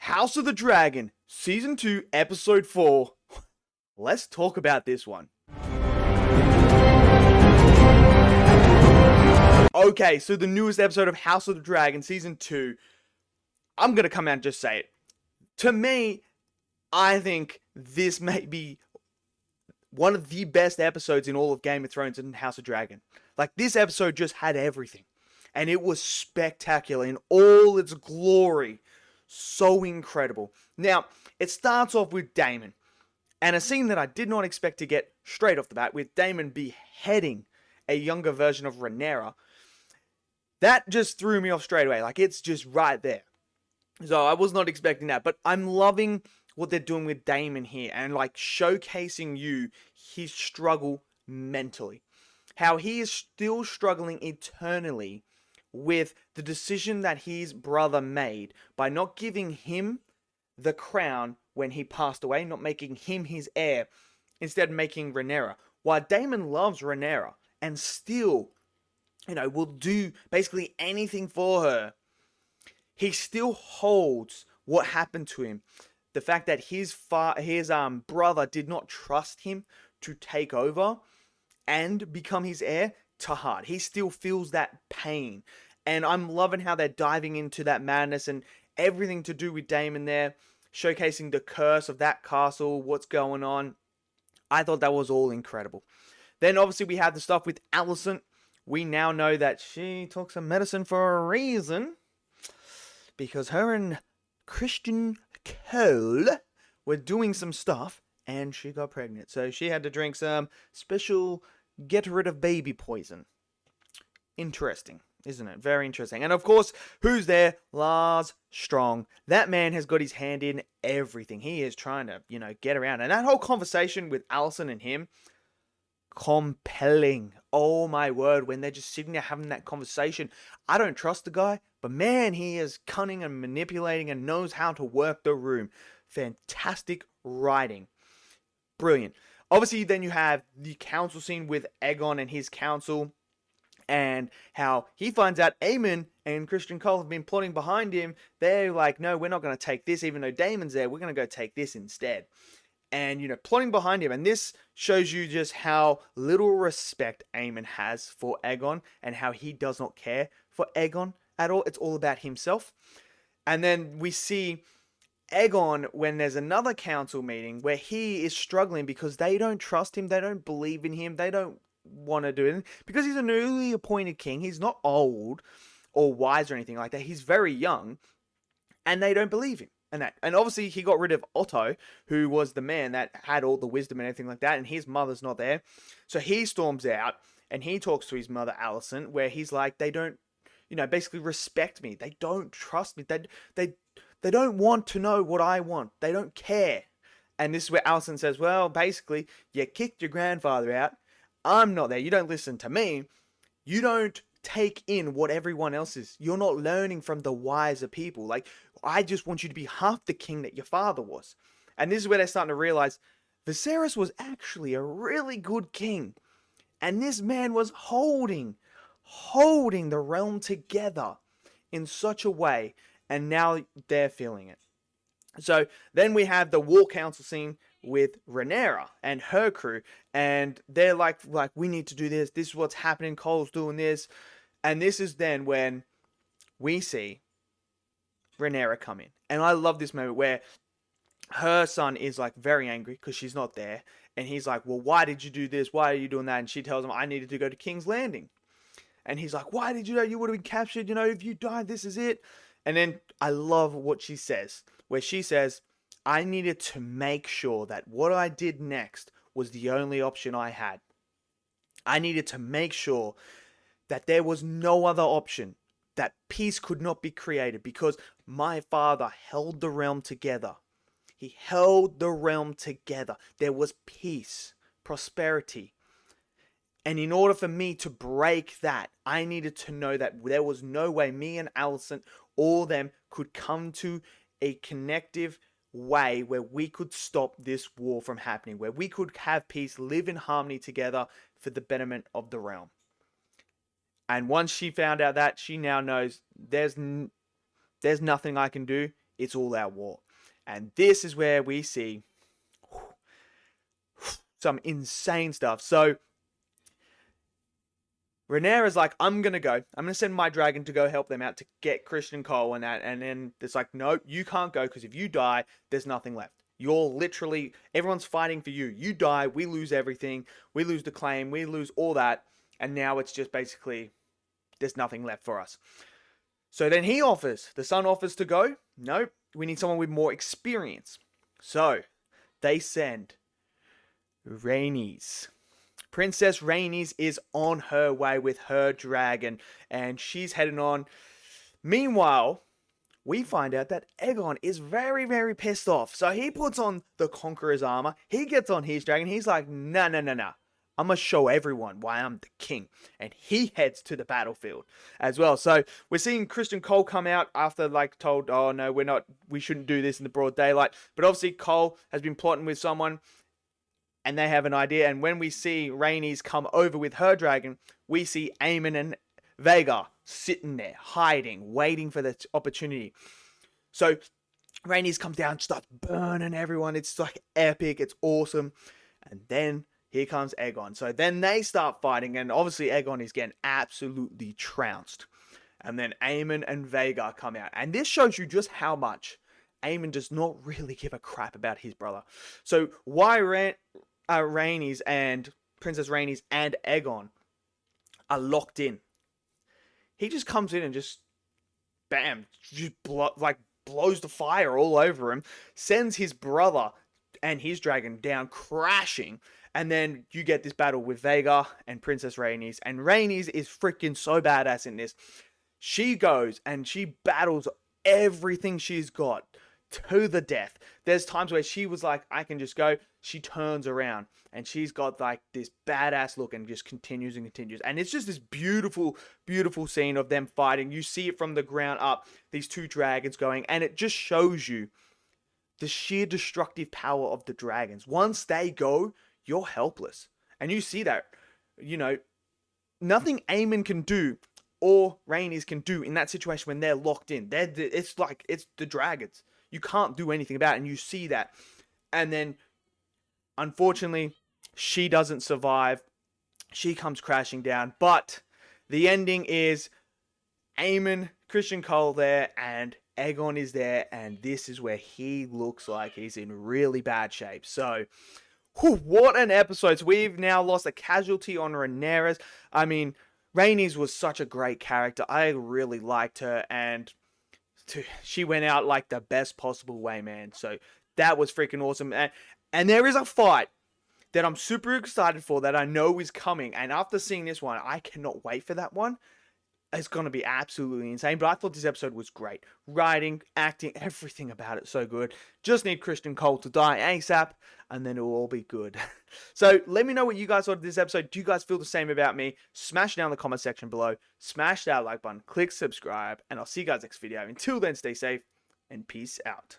House of the Dragon, Season 2, Episode 4. Let's talk about this one. Okay, so the newest episode of House of the Dragon, Season 2. I'm going to come out and just say it. To me, I think this may be one of the best episodes in all of Game of Thrones and House of Dragon. Like, this episode just had everything. And it was spectacular in all its glory. So incredible. Now, it starts off with Daemon. And a scene that I did not expect to get straight off the bat, with Daemon beheading a younger version of Rhaenyra. That just threw me off straight away. Like, it's just right there. So I was not expecting that. But I'm loving what they're doing with Daemon here. And like showcasing his struggle mentally. How he is still struggling eternally with the decision that his brother made by not giving him the crown when he passed away, not making him his heir, instead making Rhaenyra. While Daemon loves Rhaenyra and still, will do basically anything for her, he still holds what happened to him. The fact that his brother did not trust him to take over and become his heir to heart. He still feels that pain. And I'm loving how they're diving into that madness and everything to do with Daemon there, showcasing the curse of that castle, what's going on. I thought that was all incredible. Then obviously we have the stuff with Alicent. We now know that she took some medicine for a reason, because her and Christian Cole were doing some stuff and she got pregnant. So she had to drink some special get rid of baby poison. Interesting, isn't it? Very interesting. And of course, who's there? Lars Strong. That man has got his hand in everything. He is trying to, get around. And that whole conversation with Alicent and him, compelling. Oh my word, when they're just sitting there having that conversation. I don't trust the guy, but man, he is cunning and manipulating and knows how to work the room. Fantastic writing. Brilliant. Obviously, then you have the council scene with Aegon and his council, and how he finds out Aemon and Christian Cole have been plotting behind him. They're like, no, we're not going to take this, even though Daemon's there. We're going to go take this instead. And, plotting behind him. And this shows you just how little respect Aemon has for Aegon, and how he does not care for Aegon at all. It's all about himself. And then we see Aegon when there's another council meeting where he is struggling because they don't trust him. They don't believe in him. They don't want to do it because he's a newly appointed king. He's not old or wise or anything like that. He's very young, and they don't believe him. And obviously he got rid of Otto, who was the man that had all the wisdom and everything like that, and his mother's not there. So he storms out and he talks to his mother Alicent, where he's like, they don't, basically respect me. They don't trust me. They don't want to know what I want. They don't care. And this is where Alicent says, well, basically, you kicked your grandfather out. I'm not there. You don't listen to me. You don't take in what everyone else is. You're not learning from the wiser people. Like, I just want you to be half the king that your father was. And this is where they're starting to realize Viserys was actually a really good king. And this man was holding the realm together in such a way. And now they're feeling it. So then we have the war council scene with Rhaenyra and her crew. And they're like, we need to do this. This is what's happening. Cole's doing this. And this is then when we see Rhaenyra come in. And I love this moment where her son is like very angry because she's not there. And he's like, well, why did you do this? Why are you doing that? And she tells him, I needed to go to King's Landing. And he's like, why did you do that? You would have been captured. If you died, this is it. And then I love what she says, where she says, I needed to make sure that what I did next was the only option I had. I needed to make sure that there was no other option, that peace could not be created, because my father held the realm together. He held the realm together. There was peace, prosperity. And in order for me to break that, I needed to know that there was no way me and Alicent, all them, could come to a connective way where we could stop this war from happening, where we could have peace, live in harmony together for the betterment of the realm. And once she found out that, she now knows there's nothing I can do. it's all out war. And this is where we see some insane stuff. So Rhaenyra's like, I'm going to go. I'm going to send my dragon to go help them out to get Christian Cole and that. And then it's like, no, you can't go because if you die, there's nothing left. You're literally, everyone's fighting for you. You die, we lose everything. We lose the claim. We lose all that. And now it's just basically, there's nothing left for us. So then the son offers to go. No, we need someone with more experience. So they send Rhaenys. Princess Rhaenys is on her way with her dragon, and she's heading on. Meanwhile, we find out that Aegon is very, very pissed off. So he puts on the Conqueror's armor. He gets on his dragon. He's like, nah. I'm going to show everyone why I'm the king. And he heads to the battlefield as well. So we're seeing Christian Cole come out after told, oh no, we shouldn't do this in the broad daylight. But obviously Cole has been plotting with someone and they have an idea. And when we see Rhaenys come over with her dragon, we see Aemon and Vhagar sitting there, hiding, waiting for the opportunity. So Rhaenys comes down, starts burning everyone. It's epic. It's awesome. And then here comes Aegon. So then they start fighting, and obviously Aegon is getting absolutely trounced. And then Aemon and Vhagar come out. And this shows you just how much Aemon does not really give a crap about his brother. So why Rhaenys and Princess Rhaenys and Aegon are locked in. He just comes in and just, bam, just blows the fire all over him, sends his brother and his dragon down crashing. And then you get this battle with Vhagar and Princess Rhaenys. And Rhaenys is freaking so badass in this. She goes and she battles everything she's got to the death. There's times where she was like, I can just go. She turns around and she's got this badass look and just continues and continues. And it's just this beautiful, beautiful scene of them fighting. You see it from the ground up, these two dragons going. And it just shows you the sheer destructive power of the dragons. Once they go, you're helpless. And you see that, nothing Aemon can do or Rhaenys can do in that situation when they're locked in. It's the dragons. You can't do anything about it, and you see that. And then, unfortunately, she doesn't survive. She comes crashing down. But the ending is Aemon, Christian Cole there, and Aegon is there. And this is where he looks like he's in really bad shape. So, what an episode. So we've now lost a casualty on Rhaenyra. I mean, Rhaenys was such a great character. I really liked her, and she went out like the best possible way, man. So that was freaking awesome. And there is a fight that I'm super excited for that I know is coming. And after seeing this one, I cannot wait for that one. It's going to be absolutely insane. But I thought this episode was great. Writing, acting, everything about it so good. Just need Christian Cole to die ASAP, and then it will all be good. So let me know what you guys thought of this episode. Do you guys feel the same about me? Smash down the comment section below. Smash that like button. Click subscribe. And I'll see you guys next video. Until then, stay safe and peace out.